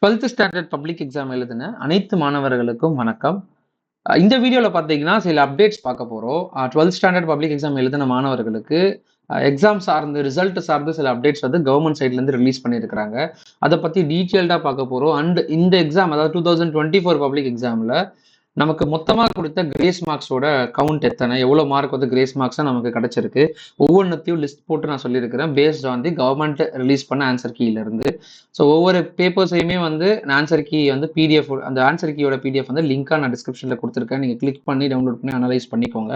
12th standard public exam எழுதின அனைத்து மாணவர்களுக்கும் வணக்கம். இந்த வீடியோவில் பார்த்தீங்கன்னா சில அப்டேட்ஸ் பார்க்க போகிறோம். 12th ஸ்டாண்டர்ட் பப்ளிக் எக்ஸாம் எழுதின மாணவர்களுக்கு எக்ஸாம் சார்ந்து ரிசல்ட் சார்ந்து சில அப்டேட்ஸ் வந்து கவர்மெண்ட் சைட்லேருந்து ரிலீஸ் பண்ணியிருக்கிறாங்க. அதை பற்றி டீட்டெயில்டாக பார்க்க போகிறோம். அண்ட் இந்த எக்ஸாம், அதாவது 2024 பப்ளிக் எக்ஸாமில் நமக்கு மொத்தமாக கொடுத்த கிரேஸ் மார்க்ஸோட கவுண்ட் எத்தனை, எவ்வளோ மார்க் வந்து கிரேஸ் மார்க்ஸாக நமக்கு கிடைச்சிருக்கு, ஒவ்வொன்றத்தையும் லிஸ்ட் போட்டு நான் சொல்லியிருக்கிறேன் based on the government release பண்ண ஆன்சர் கீயிலிருந்து. ஸோ ஒவ்வொரு பேப்பர்ஸையுமே வந்து ஆன்சர் கீ வந்து பிடிஎஃப், அந்த ஆன்சர் கீயோட பிடிஎஃப் வந்து லிங்காக நான் டிஸ்கிரிப்ஷனில் கொடுத்துருக்கேன். நீங்கள் கிளிக் பண்ணி டவுன்லோட் பண்ணி அனலைஸ் பண்ணிக்கோங்க.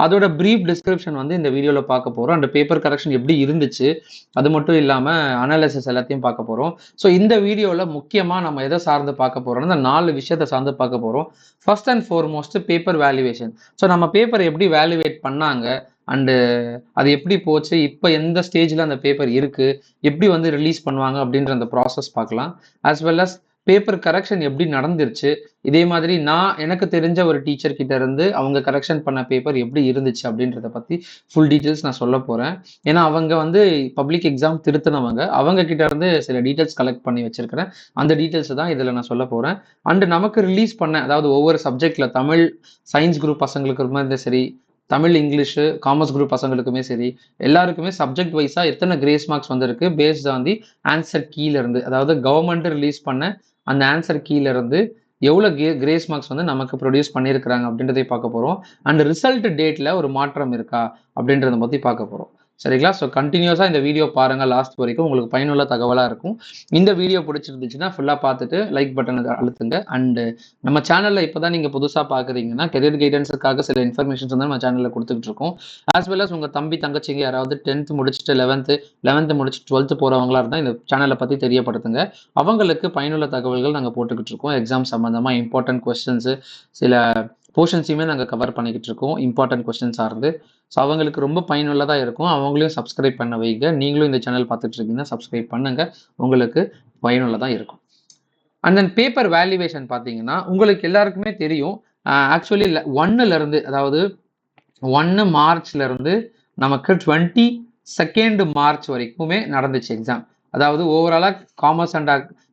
அதோட ப்ரீஃப் டிஸ்கிரிப்ஷன் வந்து இந்த வீடியோவில் பார்க்க போகிறோம். அந்த பேப்பர் கரெக்ஷன் எப்படி இருந்துச்சு, அது மட்டும் இல்லாமல் அனாலிசிஸ் எல்லாத்தையும் பார்க்க போகிறோம். ஸோ இந்த வீடியோவில் முக்கியமாக நம்ம எதை சார்ந்து பார்க்க போகிறோம்னா இந்த 4 விஷயத்தை சார்ந்து பார்க்க போகிறோம். First and foremost paper valuation. So நம்ம பேப்பர் எப்படி வேல்யூவேட் பண்ணாங்க அண்டு அது எப்படி போச்சு, இப்போ எந்த ஸ்டேஜில் அந்த பேப்பர் இருக்குது, எப்படி வந்து ரிலீஸ் பண்ணுவாங்க அப்படின்ற அந்த ப்ராசஸ் பார்க்கலாம். As well as paper correction எப்படி நடந்துருச்சு, இதே மாதிரி எனக்கு தெரிஞ்ச ஒரு டீச்சர் கிட்ட இருந்து அவங்க கரெக்ஷன் பண்ண பேப்பர் எப்படி இருந்துச்சு அப்படின்றத பற்றி ஃபுல் டீட்டெயில்ஸ் நான் சொல்ல போகிறேன். ஏன்னா அவங்க வந்து பப்ளிக் எக்ஸாம் திருத்தினவங்க, அவங்க கிட்ட இருந்து சில டீட்டெயில்ஸ் கலெக்ட் பண்ணி வச்சிருக்கிறேன். அந்த டீட்டெயில்ஸ் தான் இதில் நான் சொல்ல போகிறேன். அண்டு நமக்கு ரிலீஸ் பண்ண, அதாவது ஒவ்வொரு சப்ஜெக்டில் தமிழ் சயின்ஸ் குரூப் பசங்களுக்கு இருந்தாலும் சரி, தமிழ் இங்கிலீஷு காமர்ஸ் குரூப் பசங்களுக்குமே சரி, எல்லாருக்குமே சப்ஜெக்ட் வைஸாக எத்தனை கிரேஸ் மார்க்ஸ் வந்திருக்கு பேஸ்ட் ஆன் தி ஆன்சர் கீலேருந்து, அதாவது கவர்மெண்ட் ரிலீஸ் பண்ண அந்த ஆன்சர் கீலேருந்து எவ்வளோ கிரேஸ் மார்க்ஸ் வந்து நமக்கு ப்ரொடியூஸ் பண்ணியிருக்கிறாங்க அப்படின்றதை பார்க்க போகிறோம். அண்ட் ரிசல்ட் டேட்டில் ஒரு மாற்றம் இருக்கா அப்படின்றத பற்றி பார்க்க போகிறோம். சரிங்களா? ஸோ கண்டினியூஸாக இந்த வீடியோ பாருங்கள், லாஸ்ட் வரைக்கும் உங்களுக்கு பயனுள்ள தகவலாக இருக்கும். இந்த வீடியோ பிடிச்சிருந்துச்சுன்னா ஃபுல்லாக பார்த்துட்டு லைக் பட்டனை அழுத்துங்க. அண்டு நம்ம சேனலில் இப்போ தான் நீங்கள் புதுசாக பார்க்குறீங்கன்னா கெரியர் கைடன்ஸுக்காக சில இன்ஃபர்மேஷன்ஸ் வந்து நம்ம சேனலில் கொடுத்துட்டு இருக்கோம். ஆஸ் வெல் அஸ் உங்கள் தம்பி தங்கச்சிங்க யாராவது 10th முடிச்சுட்டு 11th முடிச்சுட்டு 12th போகிறவங்களா இருந்தால் இந்த சேனலை பற்றி தெரியப்படுத்துங்க. அவங்களுக்கு பயனுள்ள தகவல்கள் நாங்கள் போட்டுக்கிட்டு இருக்கோம். எக்ஸாம் சம்மந்தமாக இம்பார்ட்டன்ட் கொஸ்டின்ஸு, சில போர்ஷன்ஸையுமே நாங்கள் கவர் பண்ணிக்கிட்டு இருக்கோம் இம்பார்ட்டன்ட் கொஸ்டின்ஸ் சார்ந்து. ஸோ அவங்களுக்கு ரொம்ப பயனுள்ளதாக இருக்கும். அவங்களையும் சப்ஸ்கிரைப் பண்ண வைங்க. நீங்களும் இந்த சேனல் பார்த்துட்டு இருக்கீங்கன்னா சப்ஸ்கிரைப் பண்ணுங்கள், உங்களுக்கு பயனுள்ளதாக இருக்கும். அண்ட் தென் பேப்பர் வேல்யூவேஷன் பார்த்தீங்கன்னா உங்களுக்கு எல்லாருக்குமே தெரியும். ஆக்சுவலி 1லேருந்து, அதாவது 1 மார்ச்லேருந்து நமக்கு 22 மார்ச் வரைக்குமே நடந்துச்சு எக்ஸாம். அதாவது ஓவராலாக commerce and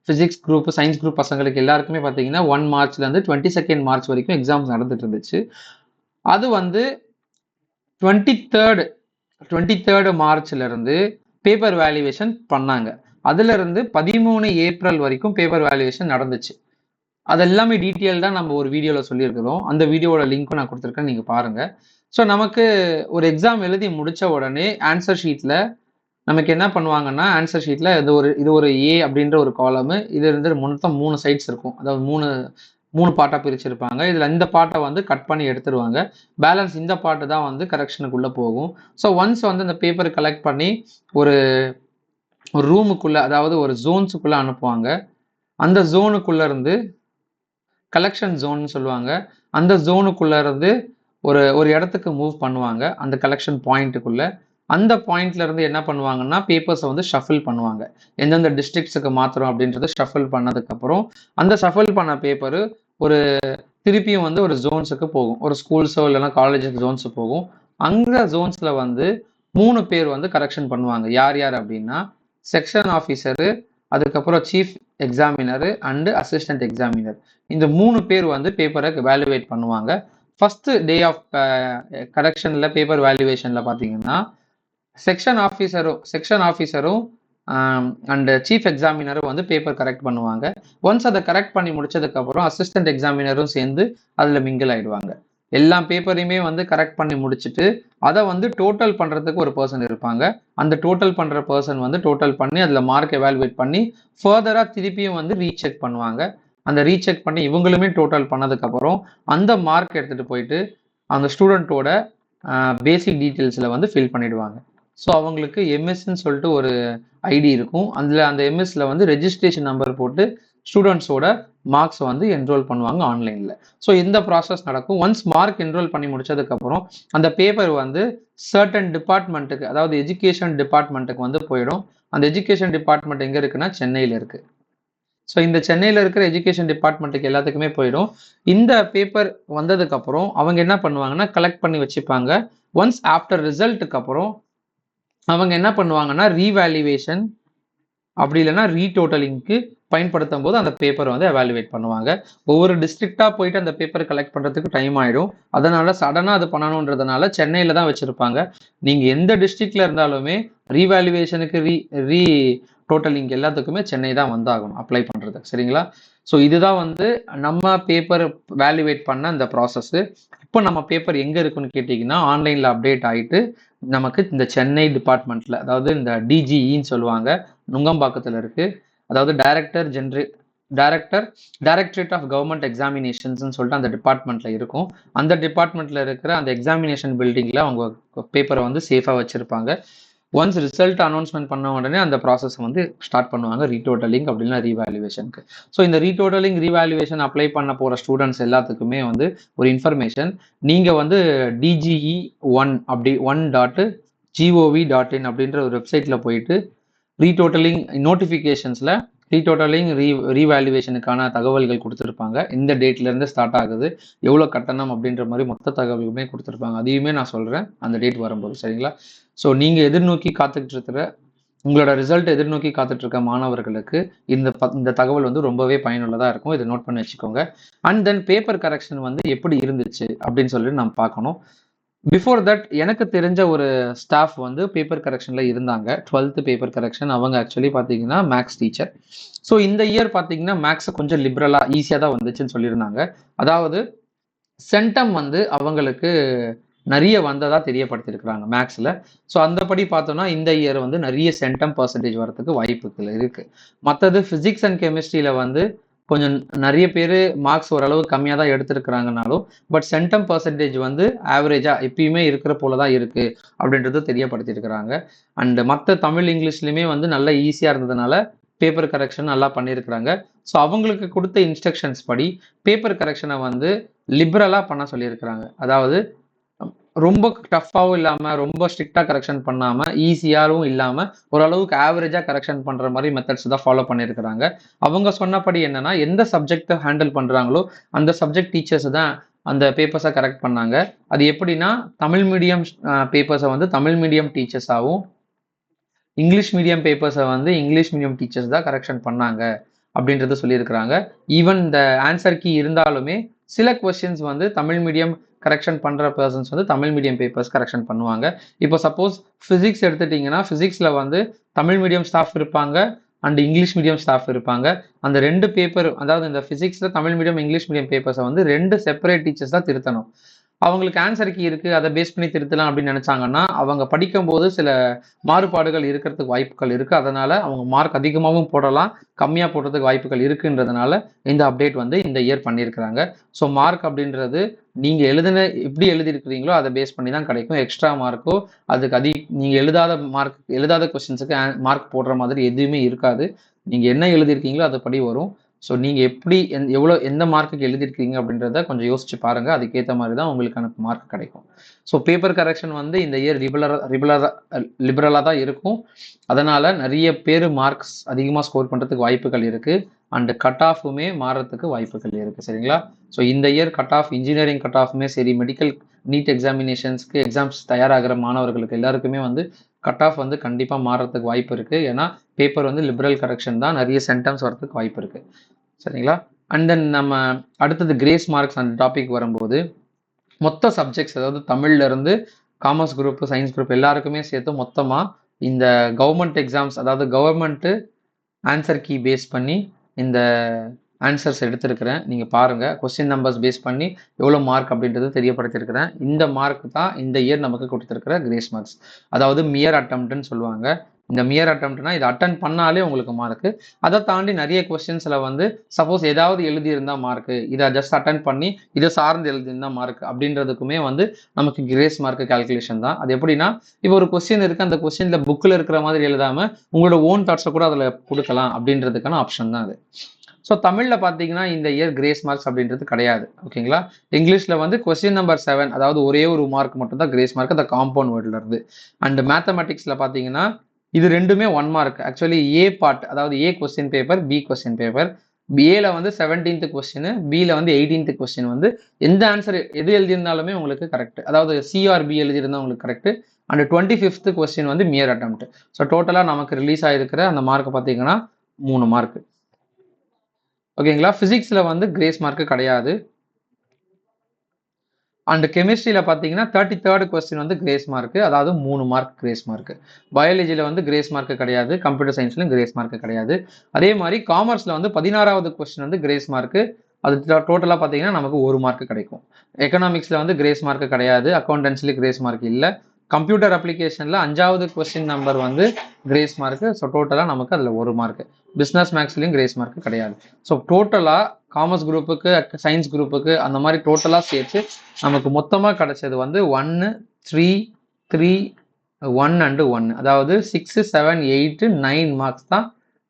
physics group, science group பசங்களுக்கு எல்லாருக்குமே பார்த்தீங்கன்னா 1 மார்ச்லேருந்து 22 மார்ச் வரைக்கும் எக்ஸாம்ஸ் நடந்துட்டு இருந்துச்சு. அது வந்து 23rd மார்ச்லேருந்து பேப்பர் வேல்யூவேஷன் பண்ணாங்க. அதுலேருந்து 13 ஏப்ரல் வரைக்கும் பேப்பர் வேல்யூவேஷன் நடந்துச்சு. அது எல்லாமே டீட்டெயில்டாக நம்ம ஒரு வீடியோவில் சொல்லியிருக்கிறோம். அந்த வீடியோவோட லிங்க்கும் நான் கொடுத்துருக்கேன், நீங்கள் பாருங்கள். ஸோ நமக்கு ஒரு எக்ஸாம் எழுதி முடித்த உடனே ஆன்சர் ஷீட்டில் நமக்கு என்ன பண்ணுவாங்கன்னா, ஆன்சர் ஷீட்டில் இது ஒரு ஏ அப்படின்ற ஒரு காலமு, இது இருந்து மொத்தம் 3 சைட்ஸ் இருக்கும். அதாவது மூணு பார்ட்டாக பிரிச்சிருப்பாங்க. இதில் இந்த பார்ட்டை வந்து கட் பண்ணி எடுத்துருவாங்க. பேலன்ஸ் இந்த பார்ட்டு தான் வந்து கரெக்ஷனுக்குள்ளே போகும். ஸோ ஒன்ஸ் வந்து அந்த பேப்பரை கலெக்ட் பண்ணி ஒரு ரூமுக்குள்ளே, அதாவது ஒரு ஜோன்ஸுக்குள்ளே அனுப்புவாங்க. அந்த ஜோனுக்குள்ளே இருந்து கலெக்ஷன் ஜோன்னு சொல்லுவாங்க. அந்த ஜோனுக்குள்ளே இருந்து ஒரு இடத்துக்கு மூவ் பண்ணுவாங்க, அந்த கலெக்ஷன் பாயிண்ட்டுக்குள்ளே. அந்த பாயிண்ட்ல இருந்து என்ன பண்ணுவாங்கன்னா பேப்பர்ஸை வந்து ஷஃபில் பண்ணுவாங்க. எந்தெந்த டிஸ்ட்ரிக்ட்ஸுக்கு மாத்திரம் அப்படின்றத ஷஃபில் பண்ணதுக்கப்புறம் அந்த ஷஃபில் பண்ண பேப்பரு திருப்பியும் வந்து ஒரு ஜோன்ஸுக்கு போகும். ஒரு ஸ்கூல்ஸோ இல்லைன்னா காலேஜுக்கு ஜோன்ஸு போகும். அந்த ஜோன்ஸில் வந்து 3 பேர் வந்து கரெக்ஷன் பண்ணுவாங்க. யார் அப்படின்னா செக்ஷன் ஆஃபீஸரு, அதுக்கப்புறம் சீஃப் எக்ஸாமினரு அண்டு அசிஸ்டன்ட் எக்ஸாமினர். இந்த 3 பேர் வந்து பேப்பரை வேல்யூவேட் பண்ணுவாங்க. ஃபர்ஸ்ட் டே ஆஃப் கரெக்ஷனில் பேப்பர் வேல்யூவேஷனில் பார்த்தீங்கன்னா செக்ஷன் ஆஃபீஸரும் அண்ட் சீஃப் எக்ஸாமினரும் வந்து பேப்பர் கரெக்ட் பண்ணுவாங்க. ஒன்ஸ் அதை கரெக்ட் பண்ணி முடிச்சதுக்கப்புறம் அசிஸ்டன்ட் எக்ஸாமினரும் சேர்ந்து அதில் மிங்கிள் ஆகிடுவாங்க. எல்லா பேப்பரையுமே வந்து கரெக்ட் பண்ணி முடிச்சுட்டு அதை வந்து டோட்டல் பண்ணுறதுக்கு ஒரு பர்சன் இருப்பாங்க. அந்த டோட்டல் பண்ணுற பர்சன் வந்து டோட்டல் பண்ணி அதில் மார்க் எவாலுவேட் பண்ணி ஃபர்தராக திருப்பியும் வந்து ரீசெக் பண்ணுவாங்க. அந்த ரீசெக் பண்ணி இவங்களுமே டோட்டல் பண்ணதுக்கப்புறம் அந்த மார்க் எடுத்துகிட்டு போயிட்டு அந்த ஸ்டூடெண்ட்டோட பேசிக் டீட்டெயில்ஸில் வந்து ஃபில் பண்ணிடுவாங்க. ஸோ அவங்களுக்கு எம்எஸ்ன்னு சொல்லிட்டு ஒரு ஐடி இருக்கும். அந்த எம்எஸ்ல வந்து ரெஜிஸ்ட்ரேஷன் நம்பர் போட்டு ஸ்டூடெண்ட்ஸோட மார்க்ஸ் வந்து என்ரோல் பண்ணுவாங்க ஆன்லைனில். ஸோ இந்த ப்ராசஸ் நடக்கும். ஒன்ஸ் மார்க் என்ரோல் பண்ணி முடிச்சதுக்கப்புறம் அந்த பேப்பர் வந்து சர்டன் டிபார்ட்மெண்ட்டுக்கு, அதாவது எஜுகேஷன் டிபார்ட்மெண்ட்டுக்கு வந்து போயிடும். அந்த எஜுகேஷன் டிபார்ட்மெண்ட் எங்கே இருக்குன்னா சென்னையில் இருக்குது. ஸோ இந்த சென்னையில் இருக்கிற எஜுகேஷன் டிபார்ட்மெண்ட்டுக்கு எல்லாத்துக்குமே போயிடும். இந்த பேப்பர் வந்ததுக்கப்புறம் அவங்க என்ன பண்ணுவாங்கன்னா கலெக்ட் பண்ணி வச்சுப்பாங்க. ஒன்ஸ் ஆஃப்டர் ரிசல்ட்டுக்கு அப்புறம் அவங்க என்ன பண்ணுவாங்கன்னா ரீவேல்யூவேஷன் அப்படி இல்லைன்னா ரீடோட்டலிங்க்கு பயன்படுத்தும் போது அந்த பேப்பர் வந்து எவாலுவேட் பண்ணுவாங்க. ஒவ்வொரு டிஸ்ட்ரிக்டாக போயிட்டு அந்த பேப்பர் கலெக்ட் பண்ணுறதுக்கு டைம் ஆகிடும். அதனால சடனாக அது பண்ணணுன்றதுனால சென்னையில் தான் வச்சுருப்பாங்க. நீங்கள் எந்த டிஸ்ட்ரிக்டில் இருந்தாலுமே ரீவேல்யூவேஷனுக்கு ரீ டோட்டலிங் எல்லாத்துக்குமே சென்னை தான் வந்தாகணும் அப்ளை பண்ணுறது. சரிங்களா? ஸோ இதுதான் வந்து நம்ம பேப்பர் வேல்யூவேட் பண்ண அந்த ப்ராசஸ்ஸு. இப்போ நம்ம பேப்பர் எங்கே இருக்குன்னு கேட்டிங்கன்னா ஆன்லைனில் அப்டேட் ஆகிட்டு நமக்கு இந்த சென்னை டிபார்ட்மெண்ட்டில், அதாவது இந்த டிஜிஇன்னு சொல்லுவாங்க, நுங்கம்பாக்கத்தில் இருக்குது. அதாவது டைரக்டரேட் ஆஃப் கவர்மெண்ட் எக்ஸாமினேஷன்ஸ்னு சொல்லிட்டு அந்த டிபார்ட்மெண்ட்டில் இருக்கும். அந்த டிபார்ட்மெண்ட்டில் இருக்கிற அந்த எக்ஸாமினேஷன் பில்டிங்கில் அவங்க பேப்பரை வந்து சேஃபாக வச்சுருப்பாங்க. ஒன்ஸ் ரிசல்ட் அனௌன்ஸ்மெண்ட் பண்ண உடனே அந்த ப்ராசஸ் வந்து ஸ்டார்ட் பண்ணுவாங்க, ரீடோட்டலிங் அப்படின்னா ரீவேல்யூவேஷனுக்கு. ஸோ இந்த ரீடோட்டலிங் ரீவேல்யூவேஷன் அப்ளை பண்ண போகிற ஸ்டூடெண்ட்ஸ் எல்லாத்துக்குமே வந்து ஒரு இன்ஃபர்மேஷன், நீங்கள் வந்து DGE1 அப்படி 1.gov.in அப்படின்ற ஒரு வெப்சைட்டில் போயிட்டு ரீடோட்டலிங் நோட்டிஃபிகேஷன்ஸில் ரீடோட்டலிங் ரீவேல்யூவேஷனுக்கான தகவல்கள் கொடுத்துருப்பாங்க. இந்த டேட்லேருந்து ஸ்டார்ட் ஆகுது, எவ்வளோ கட்டணம் அப்படின்ற மாதிரி மொத்த தகவல்களுமே கொடுத்துருப்பாங்க. அதையுமே நான் சொல்கிறேன் அந்த டேட் வரும்போது. சரிங்களா? ஸோ நீங்கள் எதிர்நோக்கி காத்துக்கிட்டு இருக்கிற உங்களோட ரிசல்ட் எதிர்நோக்கி காத்துட்டு இருக்க மாணவர்களுக்கு இந்த தகவல் வந்து ரொம்பவே பயனுள்ளதாக இருக்கும். இதை நோட் பண்ணி வச்சுக்கோங்க. அண்ட் தென் பேப்பர் கரெக்ஷன் வந்து எப்படி இருந்துச்சு அப்படின்னு சொல்லிட்டு நம்ம பார்க்கணும். பிஃபோர் தட் எனக்கு தெரிஞ்ச ஒரு ஸ்டாஃப் வந்து பேப்பர் கரெக்ஷனில் இருந்தாங்க, 12th பேப்பர் கரெக்ஷன். அவங்க ஆக்சுவலி பார்த்தீங்கன்னா மேக்ஸ் டீச்சர். ஸோ இந்த இயர் பார்த்தீங்கன்னா மேக்ஸ் கொஞ்சம் லிபரலாக ஈஸியாக தான் வந்துச்சுன்னு சொல்லியிருந்தாங்க. அதாவது சென்டம் வந்து அவங்களுக்கு நிறைய வந்ததாக தெரியப்படுத்தியிருக்கிறாங்க மேக்ஸில். ஸோ அந்தபடி பார்த்தோன்னா இந்த இயர் வந்து நிறைய சென்டம் பர்சன்டேஜ் வரதுக்கு வாய்ப்புகள் இருக்குது. மற்றது ஃபிசிக்ஸ் அண்ட் கெமிஸ்ட்ரியில் வந்து கொஞ்சம் நிறைய பேர் மார்க்ஸ் ஓரளவு கம்மியாக தான் எடுத்துருக்கிறாங்கனாலும் பட் சென்டம் பர்சன்டேஜ் வந்து ஆவரேஜாக எப்பயுமே இருக்கிற போல தான் இருக்குது அப்படின்றது தெரியப்படுத்தியிருக்கிறாங்க. அண்டு மற்ற தமிழ் இங்கிலீஷ்லையுமே வந்து நல்லா ஈஸியாக இருந்ததுனால பேப்பர் கரெக்ஷன் நல்லா பண்ணியிருக்கிறாங்க. ஸோ அவங்களுக்கு கொடுத்த இன்ஸ்ட்ரக்ஷன்ஸ் படி பேப்பர் கரெக்ஷனை வந்து லிபரலாக பண்ண சொல்லியிருக்கிறாங்க. அதாவது ரொம்ப டஃப்பாகவும் இல்லாமல் ரொம்ப ஸ்ட்ரிக்டாக கரெக்ஷன் பண்ணாமல் ஈஸியாகவும் இல்லாமல் ஓரளவுக்கு ஆவரேஜாக கரெக்ஷன் பண்ணுற மாதிரி மெத்தட்ஸ் தான் ஃபாலோ பண்ணியிருக்கிறாங்க. அவங்க சொன்னபடி என்னென்னா எந்த சப்ஜெக்டை ஹேண்டில் பண்ணுறாங்களோ அந்த சப்ஜெக்ட் டீச்சர்ஸ் தான் அந்த பேப்பர்ஸை கரெக்ட் பண்ணாங்க. அது எப்படின்னா தமிழ் மீடியம் பேப்பர்ஸை வந்து தமிழ் மீடியம் டீச்சர்ஸாகவும் இங்கிலீஷ் மீடியம் பேப்பர்ஸை வந்து இங்கிலீஷ் மீடியம் டீச்சர்ஸ் தான் கரெக்ஷன் பண்ணாங்க அப்படின்றத சொல்லியிருக்கிறாங்க. ஈவன் இந்த ஆன்சர் கீ இருந்தாலுமே சில கொஸ்டின்ஸ் வந்து தமிழ் மீடியம் கரெக்ஷன் பண்ணுற பர்சன்ஸ் வந்து தமிழ் மீடியம் பேப்பர்ஸ் கரெக்ஷன் பண்ணுவாங்க. இப்போ சப்போஸ் ஃபிசிக்ஸ் எடுத்துட்டிங்கன்னா ஃபிசிக்ஸில் வந்து தமிழ் மீடியம் ஸ்டாஃப் இருப்பாங்க அண்ட் இங்கிலீஷ் மீடியம் ஸ்டாஃப் இருப்பாங்க. அந்த ரெண்டு பேப்பர், அதாவது இந்த ஃபிசிக்ஸில் தமிழ் மீடியம் இங்கிலீஷ் மீடியம் பேப்பர்ஸை வந்து ரெண்டு செப்பரேட் டீச்சர்ஸ் தான் திருத்தணும். அவங்களுக்கு ஆன்சர் கீ இருக்குது, அதை பேஸ் பண்ணி திருத்தலாம் அப்படின்னு நினச்சாங்கன்னா அவங்க படிக்கும்போது சில மாறுபாடுகள் இருக்கிறதுக்கு வாய்ப்புகள் இருக்குது. அதனால் அவங்க மார்க் அதிகமாகவும் போடலாம், கம்மியாக போடுறதுக்கு வாய்ப்புகள் இருக்குன்றதுனால இந்த அப்டேட் வந்து இந்த இயர் பண்ணியிருக்கிறாங்க. ஸோ மார்க் அப்படின்றது நீங்கள் எப்படி எழுதியிருக்கிறீங்களோ அதை பேஸ் பண்ணி தான் கிடைக்கும். எக்ஸ்ட்ரா மார்க்கோ அதுக்கு நீங்கள் எழுதாத கொஸ்டின்ஸுக்கு மார்க் போடுற மாதிரி எதுவுமே இருக்காது. நீங்கள் என்ன எழுதியிருக்கீங்களோ அதை படி வரும். ஸோ நீங்கள் எப்படி எந்த மார்க்குக்கு எழுதியிருக்கீங்க அப்படின்றத கொஞ்சம் யோசிச்சு பாருங்கள். அதுக்கேற்ற மாதிரி தான் உங்களுக்கான மார்க் கிடைக்கும். ஸோ பேப்பர் கரெக்ஷன் வந்து இந்த இயர் லிபரலாக தான் இருக்கும். அதனால் நிறைய பேர் மார்க்ஸ் அதிகமாக ஸ்கோர் பண்ணுறதுக்கு வாய்ப்புகள் இருக்குது. அண்டு கட் ஆஃபுமே மாறுறதுக்கு வாய்ப்புகள் இருக்குது. சரிங்களா? ஸோ இந்த year cut off engineering cut ஆஃபுமே சரி, மெடிக்கல் நீட் எக்ஸாமினேஷன்ஸ்க்கு எக்ஸாம்ஸ் தயாராகிற மாணவர்களுக்கு எல்லாருக்குமே வந்து கட் ஆஃப் வந்து கண்டிப்பாக மாறுறதுக்கு வாய்ப்பு இருக்குது. ஏன்னா பேப்பர் வந்து லிபரல் கரெக்ஷன் தான், நிறைய சென்டம்ஸ் வரதுக்கு வாய்ப்பு இருக்குது. சரிங்களா? அண்ட் தென் நம்ம அடுத்தது கிரேஸ் மார்க்ஸ் அந்த டாபிக் வரும்போது மொத்த சப்ஜெக்ட்ஸ், அதாவது தமிழ்லேருந்து காமர்ஸ் குரூப் சயின்ஸ் குரூப் எல்லாருக்குமே சேர்த்து மொத்தமாக இந்த கவர்மெண்ட் எக்ஸாம்ஸ், அதாவது கவர்மெண்ட்டு ஆன்சர் கீ பேஸ் பண்ணி இந்த ஆன்சர்ஸ் எடுத்திருக்கிறேன். நீங்கள் பாருங்கள், கொஸ்டின் நம்பர்ஸ் பேஸ் பண்ணி எவ்வளோ மார்க் அப்படின்றது தெரியப்படுத்தியிருக்கிறேன். இந்த மார்க் தான் இந்த இயர் நமக்கு கொடுத்துருக்கிற கிரேஸ் மார்க்ஸ், அதாவது மியர் அட்டம்ப்ட்னு சொல்லுவாங்க. இந்த மியர் அட்டம்ப்ட்னா இதை அட்டன் பண்ணாலே உங்களுக்கு மார்க்கு. அதை தாண்டி நிறைய கொஸ்டின்ஸில் வந்து சப்போஸ் ஏதாவது எழுதியிருந்தால் மார்க்கு, இதை ஜஸ்ட் அட்டன் பண்ணி இதை சார்ந்து எழுதியிருந்தால் மார்க் அப்படின்றதுக்குமே வந்து நமக்கு கிரேஸ் மார்க்கு கால்குலேஷன் தான். அது எப்படின்னா, இப்போ ஒரு கொஸ்டின் இருக்குது, அந்த கொஸ்டினில் புக்கில் இருக்கிற மாதிரி எழுதாமல் உங்களோட ஓன் தாட்ஸை கூட அதில் கொடுக்கலாம் அப்படின்றதுக்கான ஆப்ஷன் தான் அது. ஸோ தமிழில் பார்த்தீங்கன்னா இந்த இயர் கிரேஸ் மார்க்ஸ் அப்படின்றது கிடையாது. ஓகேங்களா? இங்கிலீஷில் வந்து கொஸ்டின் நம்பர் 7, அதாவது ஒரே ஒரு மார்க் மட்டும் தான் கிரேஸ் மார்க், அந்த காம்பவுண்ட் வேர்டில் இருந்து. அண்ட் மேத்தமெட்டிக்ஸில் பார்த்தீங்கன்னா இது ரெண்டுமே 1 மார்க். ஆக்சுவலி ஏ பார்ட், அதாவது A question paper, B question paper. ஏல வந்து 17th கொஸ்டின், பியில் வந்து 18th கொஸ்டின் வந்து எந்த ஆன்சர் எது எழுதியிருந்தாலுமே உங்களுக்கு கரெக்ட். அதாவது சிஆர்பி எழுதியிருந்தால் உங்களுக்கு கரெக்ட். அண்ட் 25th கொஸ்டின் வந்து மியர் அட்டம்ப்ட். ஸோ டோட்டலாக நமக்கு ரிலீஸ் ஆகிருக்கிற அந்த மார்க் பார்த்தீங்கன்னா 3 மார்க். ஓகேங்களா. ஃபிசிக்ஸில் வந்து கிரேஸ் மார்க்கு கிடையாது. அண்ட் கெமிஸ்ட்ரியில் பார்த்தீங்கன்னா 33rd கொஸ்டின் வந்து கிரேஸ் மார்க்கு, அதாவது 3 மார்க் கிரேஸ் மார்க்கு. பயாலஜியில் வந்து கிரேஸ் மார்க்கு கிடையாது, கம்ப்யூட்டர் சயின்ஸ்லையும் கிரேஸ் மார்க்கு கிடையாது. அதே மாதிரி காமர்ஸில் வந்து 16வது கொஸ்டின் வந்து கிரேஸ் மார்க்கு, அது டோட்டலாக பார்த்தீங்கன்னா நமக்கு 1 மார்க் கிடைக்கும். எக்கனாமிக்ஸில் வந்து கிரேஸ் மார்க்கு கிடையாது, அக்கௌண்டன்சியில் கிரேஸ் மார்க் இல்லை. கம்ப்யூட்டர் அப்ளிகேஷனில் 5வது கொஸ்டின் நம்பர் வந்து கிரேஸ் மார்க்கு, ஸோ டோட்டலாக நமக்கு அதில் 1 மார்க்கு. பிஸ்னஸ் மேக்ஸ்லையும் கிரேஸ் மார்க்கு கிடையாது. ஸோ டோட்டலாக காமர்ஸ் குரூப்புக்கு சயின்ஸ் குரூப்புக்கு அந்த மாதிரி டோட்டலாக சேர்த்து நமக்கு மொத்தமாக கிடைச்சது வந்து 1 3 3 1 அண்டு 1, அதாவது 6 7 8 9 மார்க்ஸ் தான்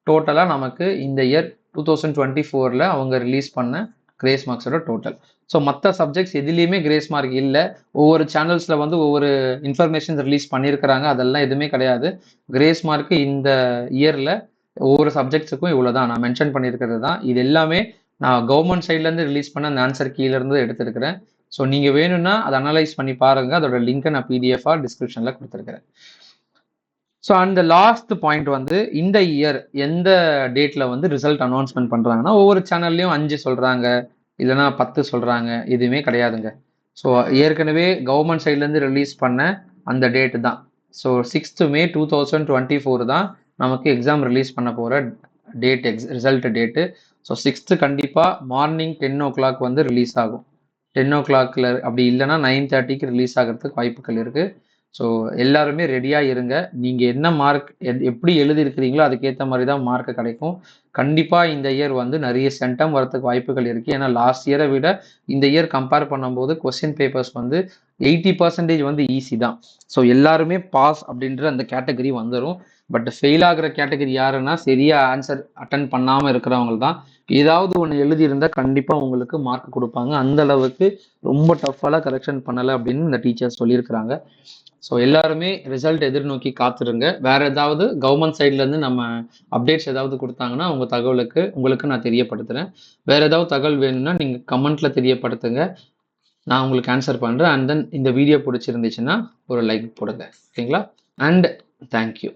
டோட்டலாக நமக்கு இந்த இயர் 2024 அவங்க ரிலீஸ் பண்ண கிரேஸ் மார்க்ஸோட டோட்டல். ஸோ மற்ற சப்ஜெக்ட்ஸ் எதுலேயுமே கிரேஸ் மார்க் இல்லை. ஒவ்வொரு சேனல்ஸில் வந்து ஒவ்வொரு இன்ஃபர்மேஷன் ரிலீஸ் பண்ணியிருக்கிறாங்க, அதெல்லாம் எதுவுமே கிடையாது. கிரேஸ் மார்க்கு இந்த இயரில் ஒவ்வொரு சப்ஜெக்ட்ஸுக்கும் இவ்வளோ தான் நான் மென்ஷன் பண்ணியிருக்கிறது தான். இது எல்லாமே நான் கவர்மெண்ட் சைட்லேருந்து ரிலீஸ் பண்ண அந்த ஆன்சர் கீழேருந்து எடுத்துருக்கிறேன். ஸோ நீங்கள் வேணும்னா அதை அனலைஸ் பண்ணி பாருங்கள். அதோட லிங்க்கை நான் பிடிஎஃபாக டிஸ்கிரிப்ஷனில் கொடுத்துருக்கிறேன். ஸோ அந்த லாஸ்ட் பாயிண்ட் வந்து இந்த இயர் எந்த டேட்டில் வந்து ரிசல்ட் அனௌன்ஸ்மெண்ட் பண்ணுறாங்கன்னா, ஒவ்வொரு சேனல்லையும் 5 சொல்கிறாங்க, இல்லைனா 10 சொல்கிறாங்க, எதுவுமே கிடையாதுங்க. ஸோ ஏற்கனவே கவர்மெண்ட் சைட்லேருந்து ரிலீஸ் பண்ண அந்த டேட்டு தான். ஸோ 6th May 2024 தான் நமக்கு எக்ஸாம் ரிலீஸ் பண்ண போகிற date, result date. So 6th கண்டிப்பாக மார்னிங் 10 o'clock வந்து ரிலீஸ் ஆகும். 10 o'clockல அப்படி இல்லைனா 9:30க்கு ரிலீஸ் ஆகிறதுக்கு வாய்ப்புகள் இருக்குது. ஸோ எல்லாருமே ரெடியாக இருங்க. நீங்கள் என்ன மார்க் எப்படி எழுதியிருக்கிறீங்களோ அதுக்கேற்ற மாதிரி தான் மார்க்கு கிடைக்கும். கண்டிப்பாக இந்த இயர் வந்து நிறைய சென்டம் வரத்துக்கு வாய்ப்புகள் இருக்குது. ஏன்னா லாஸ்ட் இயரை விட இந்த இயர் கம்பேர் பண்ணும்போது கொஸ்டின் பேப்பர்ஸ் வந்து 80% வந்து ஈஸி தான். ஸோ எல்லாருமே பாஸ் அப்படின்ற அந்த கேட்டகரி வந்துடும். பட் ஃபெயில் ஆகிற கேட்டகரி யாருன்னா சரியாக ஆன்சர் அட்டன் பண்ணாமல் இருக்கிறவங்க தான். ஏதாவது ஒன்று எழுதியிருந்தால் கண்டிப்பாக உங்களுக்கு மார்க் கொடுப்பாங்க. அந்த அளவுக்கு ரொம்ப டஃப்பாலாம் கரெக்ஷன் பண்ணலை அப்படின்னு இந்த டீச்சர்ஸ் சொல்லியிருக்கிறாங்க. ஸோ எல்லாருமே ரிசல்ட் எதிர்நோக்கி காத்துருங்க. வேற ஏதாவது கவர்மெண்ட் சைட்லேருந்து நம்ம அப்டேட்ஸ் ஏதாவது கொடுத்தாங்கன்னா உங்கள் தகவலுக்கு உங்களுக்கு நான் தெரியப்படுத்துகிறேன். வேற ஏதாவது தகவல் வேணும்னா நீங்கள் கமெண்ட்டில் தெரியப்படுத்துங்க, நான் உங்களுக்கு ஆன்சர் பண்ணுறேன். அண்ட் தென் இந்த வீடியோ பிடிச்சிருந்துச்சுன்னா ஒரு லைக் போடுங்க. ஓகேங்களா? And thank you.